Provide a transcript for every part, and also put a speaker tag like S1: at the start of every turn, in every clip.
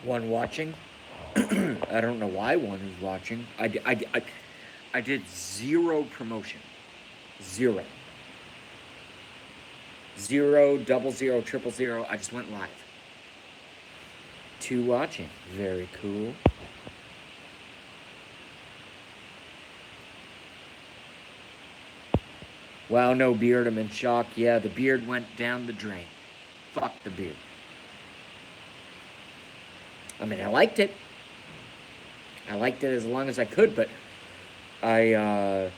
S1: One watching. I don't know why one is watching. I did zero promotion. Zero. Zero, double zero, triple zero. I just went live. Two watching. Very cool. Wow, no beard. I'm in shock. Yeah, the beard went down the drain. Fuck the beard. I mean, I liked it. I liked it as long as I could, but it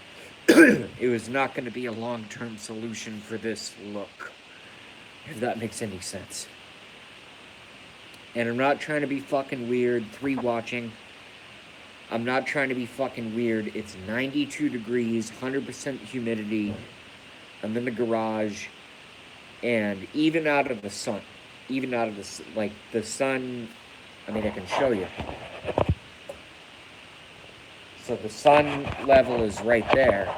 S1: was not going to be a long-term solution for this look, if that makes any sense. And I'm not trying to be fucking weird. Three watching. I'm not trying to be fucking weird. It's 92 degrees, 100% humidity. I'm in the garage, and even out of the sun, the sun, I mean, I can show you. So the sun level is right there,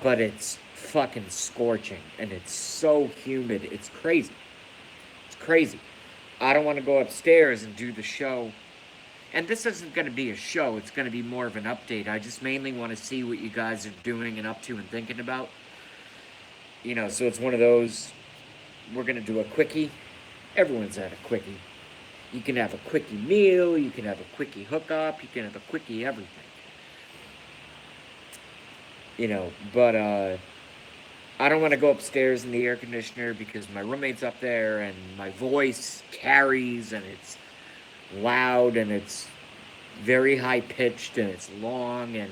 S1: but it's fucking scorching, and it's so humid. It's crazy. It's crazy. I don't want to go upstairs and do the show. And this isn't going to be a show. It's going to be more of an update. I just mainly want to see what you guys are doing and up to and thinking about. You know, so it's one of those, we're going to do a quickie. Everyone's had a quickie. You can have a quickie meal. You can have a quickie hookup. You can have a quickie everything. You know, but I don't want to go upstairs in the air conditioner because my roommate's up there and my voice carries and it's loud and it's very high pitched and it's long and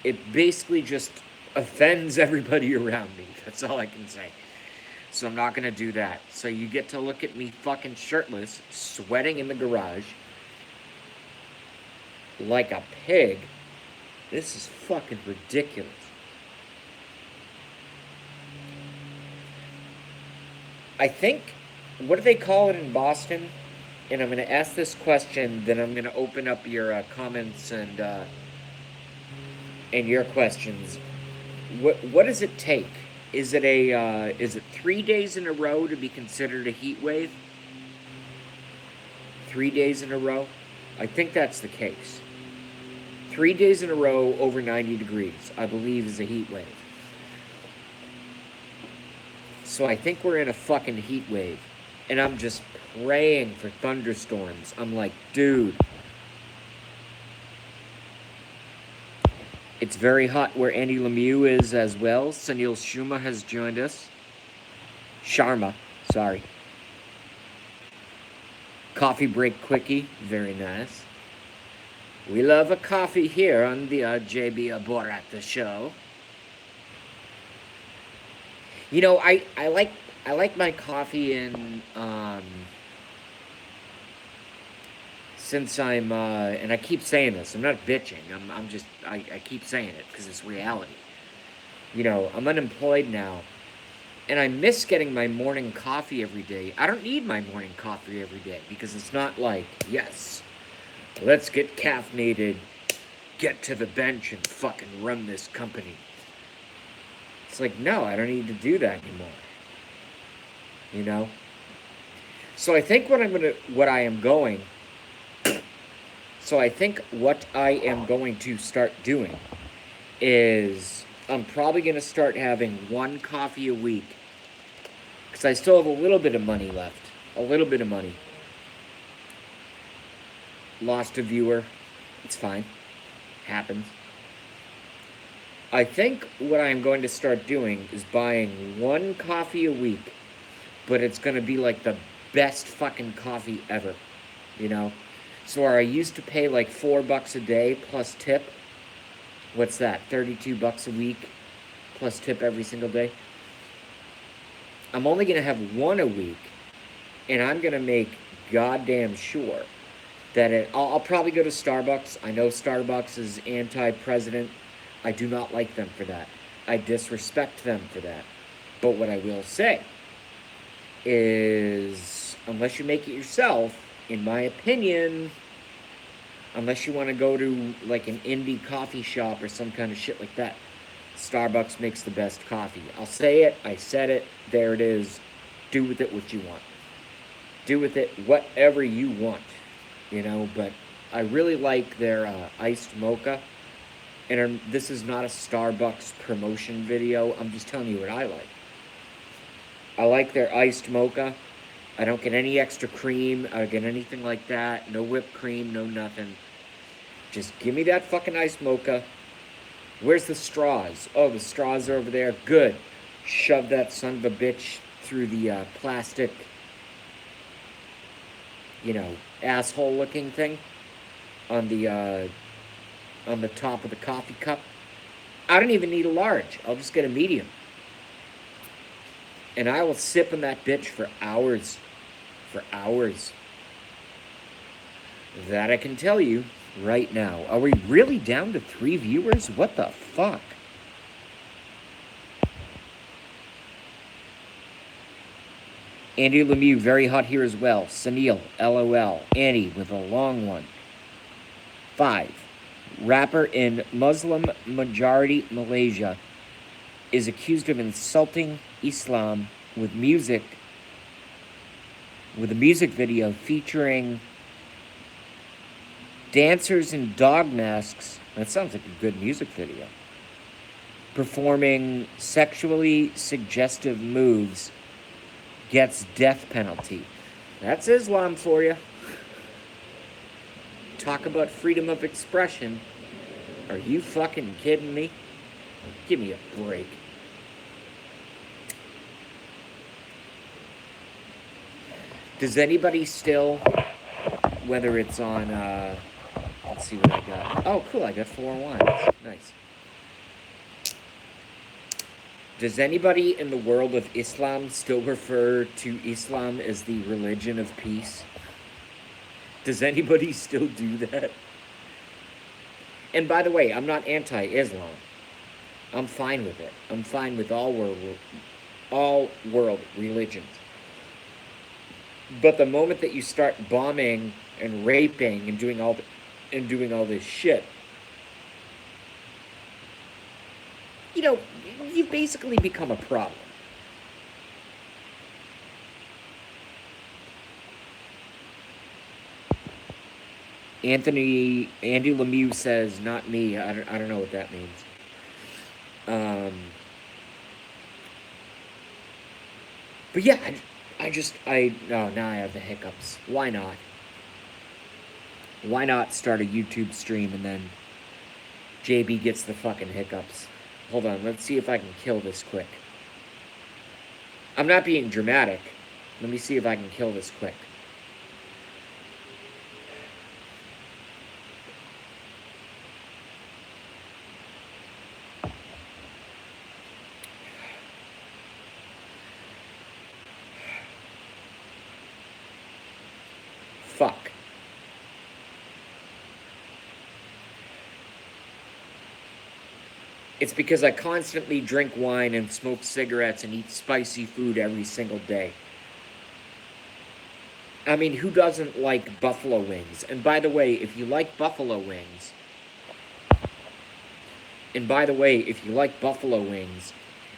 S1: it basically just offends everybody around me. That's all I can say. So I'm not gonna do that. So you get to look at me fucking shirtless, sweating in the garage like a pig. This is fucking ridiculous. I think, what do they call it in Boston? And I'm going to ask this question, then I'm going to open up your comments and your questions. What does it take? Is it 3 days in a row to be considered a heat wave? 3 days in a row? I think that's the case. 3 days in a row over 90 degrees, I believe, is a heat wave. So I think we're in a fucking heat wave. And I'm just praying for thunderstorms. I'm like, dude. It's very hot where Andy Lemieux is as well. Sunil Sharma has joined us. Sharma, sorry. Coffee break quickie, very nice. We love a coffee here on the JB Aborat the show. You know, I like my coffee in since I'm and I keep saying this, I'm not bitching. I keep saying it because it's reality. You know, I'm unemployed now. And I miss getting my morning coffee every day. I don't need my morning coffee every day because it's not like, yes, let's get caffeinated, get to the bench and fucking run this company. It's like, no, I don't need to do that anymore. You know? So I think what I am going to start doing is I'm probably going to start having one coffee a week because I still have a little bit of money left. A little bit of money. Lost a viewer. It's fine. Happens. I think what I'm going to start doing is buying one coffee a week, but it's going to be like the best fucking coffee ever, you know? So where I used to pay like $4 a day plus tip, what's that, $32 a week plus tip every single day? I'm only going to have one a week, and I'm going to make goddamn sure that I'll probably go to Starbucks. I know Starbucks is anti-president. I do not like them for that. I disrespect them for that. But what I will say is, unless you make it yourself, in my opinion, unless you want to go to like an indie coffee shop or some kind of shit like that, Starbucks makes the best coffee. I'll say it. I said it. There it is. Do with it what you want. Do with it whatever you want, but I really like their iced mocha. And this is not a Starbucks promotion video. I'm just telling you what I like. I like their iced mocha. I don't get any extra cream. I don't get anything like that. No whipped cream, no nothing. Just give me that fucking iced mocha. Where's the straws? Oh, the straws are over there. Good. Shove that son of a bitch through the plastic, asshole looking thing on the top of the coffee cup. I don't even need a large. I'll just get a medium. And I will sip on that bitch for hours. For hours. That I can tell you right now. Are we really down to 3 viewers? What the fuck? Andy Lemieux, very hot here as well. Sunil, LOL. Annie with a long one. 5. Rapper in Muslim majority Malaysia is accused of insulting Islam with a music video featuring dancers in dog masks. That sounds like a good music video. Performing sexually suggestive moves gets death penalty. That's Islam for you. Talk about freedom of expression. Are you fucking kidding me? Give me a break. Does anybody still, whether it's on, let's see what I got. Oh, cool, I got 4 ones. Nice. Does anybody in the world of Islam still refer to Islam as the religion of peace? Does anybody still do that? And by the way, I'm not anti-Islam. I'm fine with it. I'm fine with all world religions. But the moment that you start bombing and raping and doing all this shit, you basically become a problem. Andy Lemieux says, "Not me." I don't know what that means. But yeah, now I have the hiccups. Why not? Why not start a YouTube stream and then JB gets the fucking hiccups? Hold on, let's see if I can kill this quick. I'm not being dramatic. Let me see if I can kill this quick. Fuck. It's because I constantly drink wine and smoke cigarettes and eat spicy food every single day. I mean, who doesn't like buffalo wings? And by the way, if you like buffalo wings,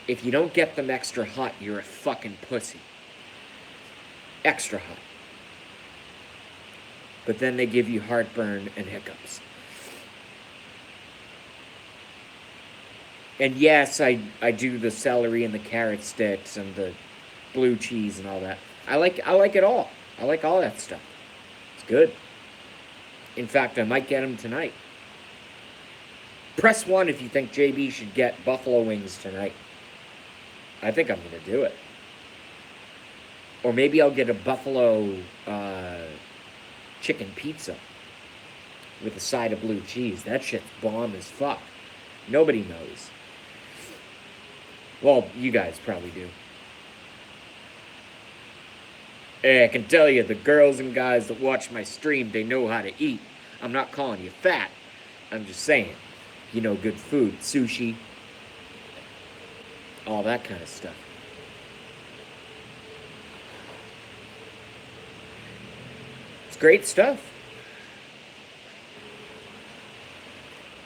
S1: if you don't get them extra hot, you're a fucking pussy. Extra hot. But then they give you heartburn and hiccups. And yes, I do the celery and the carrot sticks and the blue cheese and all that. I like it all. I like all that stuff. It's good. In fact, I might get them tonight. Press 1 if you think JB should get buffalo wings tonight. I think I'm going to do it. Or maybe I'll get a buffalo chicken pizza with a side of blue cheese. That shit's bomb as fuck. Nobody knows. Well, you guys probably do. Hey, I can tell you, the girls and guys that watch my stream, they know how to eat. I'm not calling you fat. I'm just saying, good food, sushi, all that kind of stuff. It's great stuff.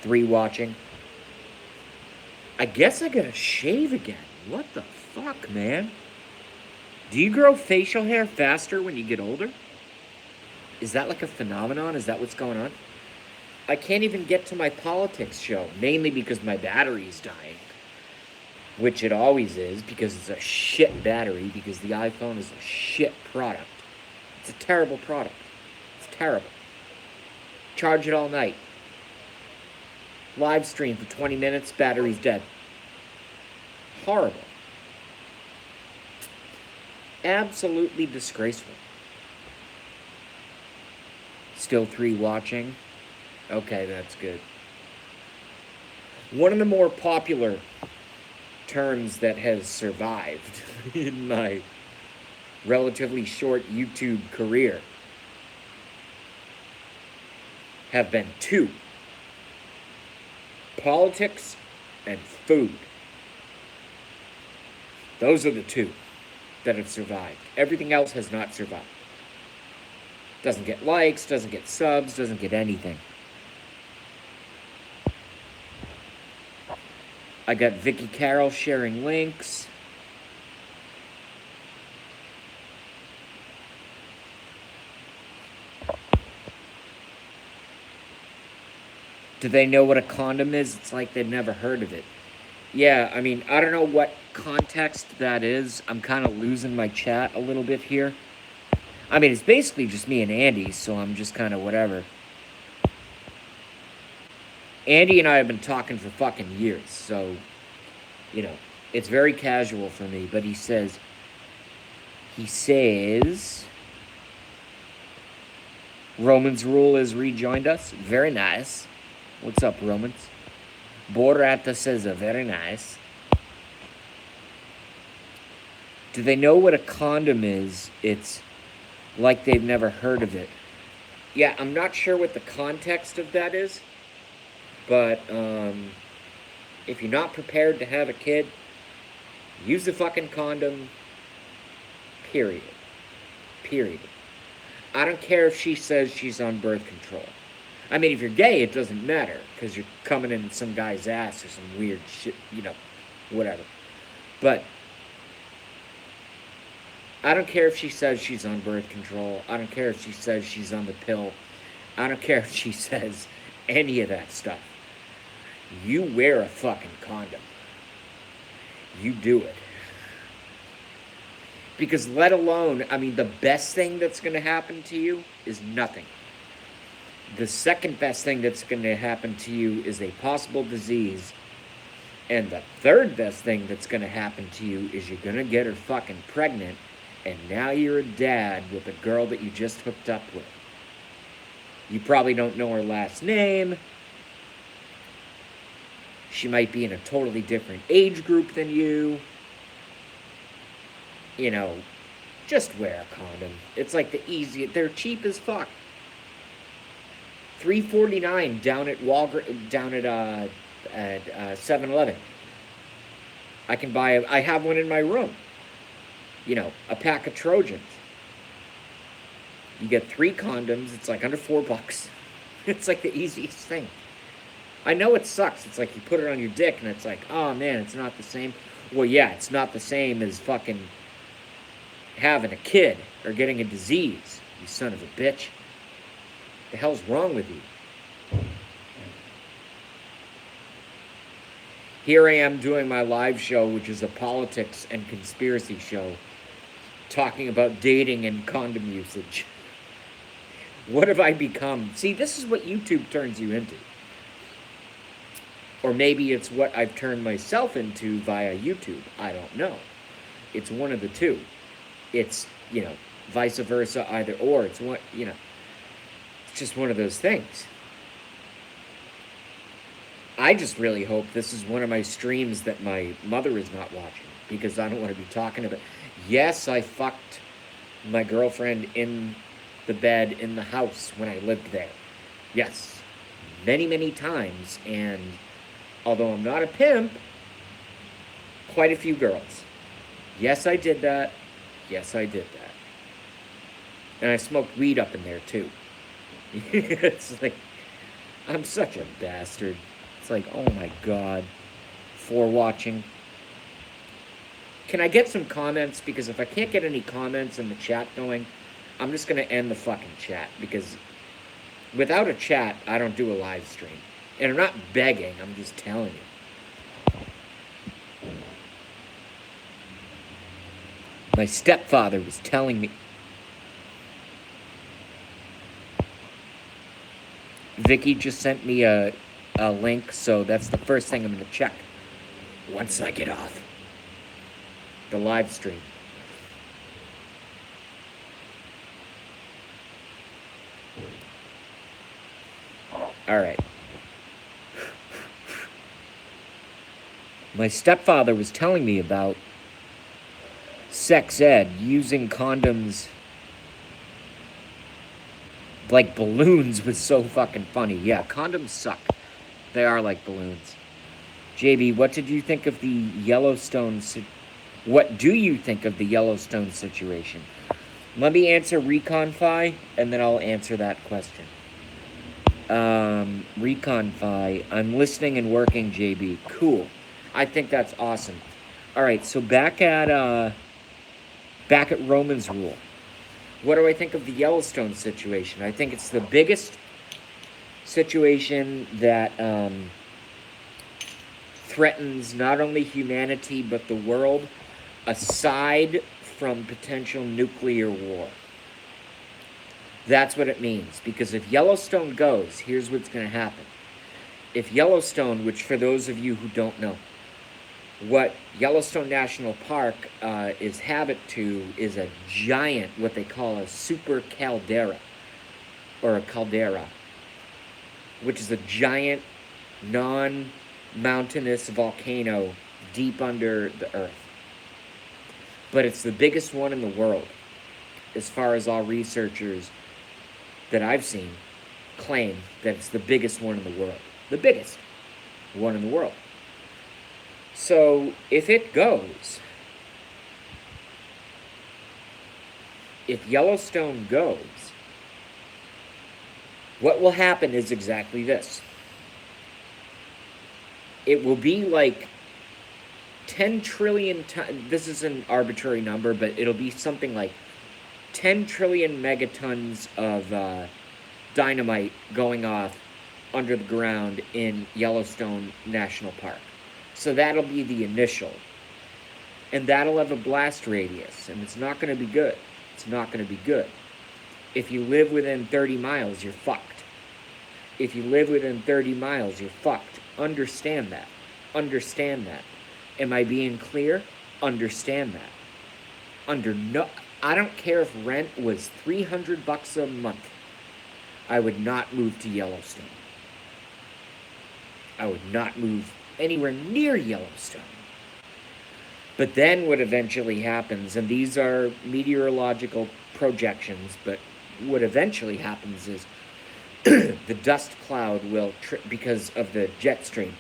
S1: 3 watching. I I guess I gotta shave again. What the fuck, man? Do you grow facial hair faster when you get older? Is that like a phenomenon? Is that what's going on? I can't even get to my politics show, mainly because my battery's dying. Which it always is, because it's a shit battery, because the iPhone is a shit product. It's a terrible product. It's terrible. Charge it all night. Live stream for 20 minutes, battery's dead. Horrible. Absolutely disgraceful. Still 3 watching. Okay, that's good. One of the more popular terms that has survived in my relatively short YouTube career have been 2. Politics and food. Those are the 2 that have survived. Everything else has not survived. Doesn't get likes, doesn't get subs, doesn't get anything. I got Vicky Carroll sharing links. Do they know what a condom is? It's like they've never heard of it. Yeah, I mean, I don't know what context that is. I'm kind of losing my chat a little bit here. I mean, it's basically just me and Andy, so I'm just kind of whatever. Andy and I have been talking for fucking years, so, you know, it's very casual for me, but he says, Roman's Rule has rejoined us. Very nice. What's up, Romans? Borata says, very nice. Do they know what a condom is? It's like they've never heard of it. Yeah, I'm not sure what the context of that is. But, if you're not prepared to have a kid, use a fucking condom. Period. Period. I don't care if she says she's on birth control. I mean, if you're gay, it doesn't matter, because you're coming in some guy's ass or some weird shit, you know, whatever. But I don't care if she says she's on birth control. I don't care if she says she's on the pill. I don't care if she says any of that stuff. You wear a fucking condom. You do it. Because let alone, I mean, the best thing that's going to happen to you is nothing. The second best thing that's going to happen to you is a possible disease. And the third best thing that's going to happen to you is you're going to get her fucking pregnant. And now you're a dad with a girl that you just hooked up with. You probably don't know her last name. She might be in a totally different age group than you. You know, just wear a condom. It's like the easiest. They're cheap as fuck. $3.49 down at Walgreens, at 7-Eleven. I can buy I have one in my room. You know, a pack of Trojans. You get 3 condoms. It's like under $4. It's like the easiest thing. I know it sucks. It's like you put it on your dick and it's like, oh man, it's not the same. Well, yeah, it's not the same as fucking having a kid or getting a disease, you son of a bitch. The hell's wrong with you? Here I am doing my live show, which is a politics and conspiracy show, talking about dating and condom usage. What have I become? See, this is what YouTube turns you into. Or maybe it's what I've turned myself into via YouTube. I don't know. It's one of the two. It's, you know, vice versa, either or. It's one, you know, it's just one of those things. I just really hope this is one of my streams that my mother is not watching, because I don't want to be talking about. Yes, I fucked my girlfriend in the bed in the house when I lived there. Yes, many, many times, and although I'm not a pimp, quite a few girls. Yes, I did that. Yes, I did that. And I smoked weed up in there, too. It's like, I'm such a bastard. It's like, oh my God. for watching. Can I get some comments? Because if I can't get any comments in the chat going, I'm just going to end the fucking chat. Because without a chat, I don't do a live stream. And I'm not begging, I'm just telling you. My stepfather was telling me. Vicky just sent me a link, so that's the first thing I'm going to check once I get off the live stream. All right. My stepfather was telling me about sex ed, using condoms like balloons was so fucking funny. Yeah, condoms suck. They are like balloons. JB, what did you think of the Yellowstone? What do you think of the Yellowstone situation? Let me answer ReconFi, and then I'll answer that question. ReconFi, I'm listening and working, JB. Cool. I think that's awesome. All right, so back at Roman's Rule. What do I think of the Yellowstone situation? I think it's the biggest situation that threatens not only humanity but the world, aside from potential nuclear war. That's what it means. Because if Yellowstone goes, here's what's going to happen. If Yellowstone, which for those of you who don't know, what Yellowstone National Park is habit to is a giant, what they call a super caldera, or a caldera, which is a giant, non-mountainous volcano deep under the earth. But it's the biggest one in the world, as far as all researchers that I've seen claim that it's the biggest one in the world. The biggest one in the world. So, if it goes, if Yellowstone goes, what will happen is exactly this. It will be like 10 trillion tons, this is an arbitrary number, but it'll be something like 10 trillion megatons of dynamite going off under the ground in Yellowstone National Park. So that'll be the initial. And that'll have a blast radius. And it's not going to be good. It's not going to be good. If you live within 30 miles, you're fucked. If you live within 30 miles, you're fucked. Understand that. Understand that. Am I being clear? Understand that. I don't care if rent was $300 a month. I would not move to Yellowstone. I would not move anywhere near Yellowstone. But then what eventually happens, and these are meteorological projections, but what eventually happens is the dust cloud will, because of the jet stream,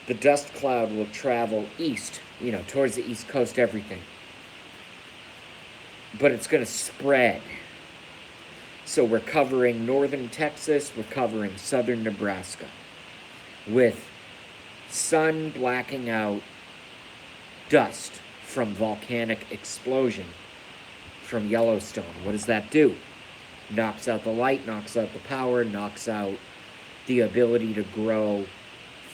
S1: the dust cloud will travel east, towards the east coast, everything. But it's going to spread. So we're covering northern Texas, we're covering southern Nebraska, with sun blacking out dust from volcanic explosion from Yellowstone. What does that do? Knocks out the light, knocks out the power, knocks out the ability to grow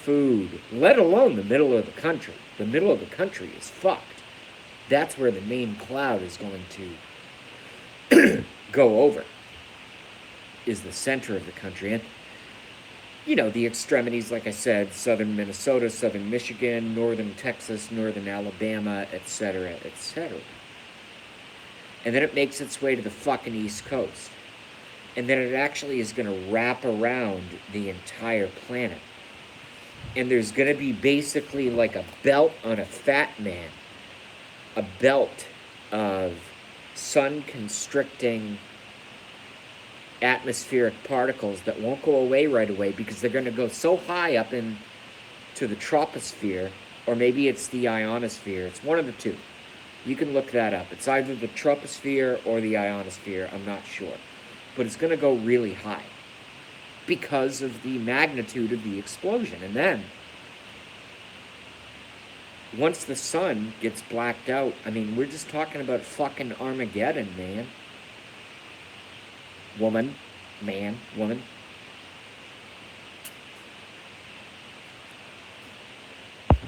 S1: food, let alone the middle of the country. The middle of the country is fucked. That's where the main cloud is going to go over, is the center of the country. And the extremities, like I said, southern Minnesota, southern Michigan, northern Texas, northern Alabama, etc., etc. And then it makes its way to the fucking East Coast. And then it actually is going to wrap around the entire planet. And there's going to be basically like a belt on a fat man. A belt of sun-constricting atmospheric particles that won't go away right away because they're going to go so high up into the troposphere, or maybe it's the ionosphere. It's one of the two. You can look that up. It's either the troposphere or the ionosphere. I'm not sure. But it's going to go really high because of the magnitude of the explosion. And then once the sun gets blacked out, I mean, we're just talking about fucking Armageddon, man. Woman, man, woman.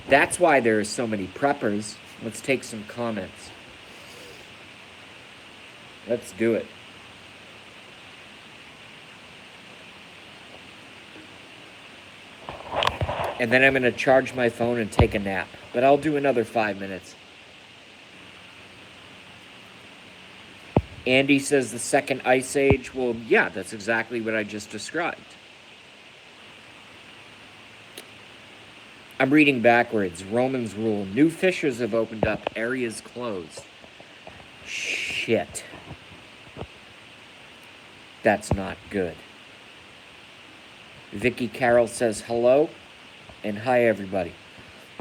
S1: That's why there are so many preppers. Let's take some comments. Let's do it. And then I'm going to charge my phone and take a nap. But I'll do another 5 minutes. Andy says the second ice age. Well, yeah, that's exactly what I just described. I'm reading backwards. Romans rule. New fissures have opened up. Areas closed. Shit. That's not good. Vicky Carroll says hello. And hi, everybody.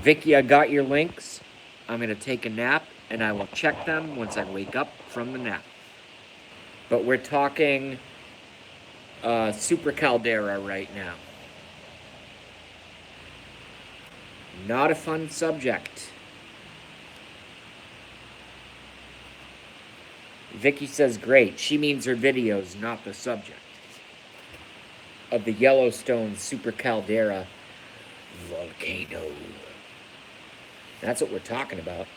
S1: Vicky, I got your links. I'm going to take a nap, and I will check them once I wake up from the nap. But we're talking super caldera right now. Not a fun subject. Vicky says great. She means her videos, not the subject. Of the Yellowstone super caldera volcano. That's what we're talking about.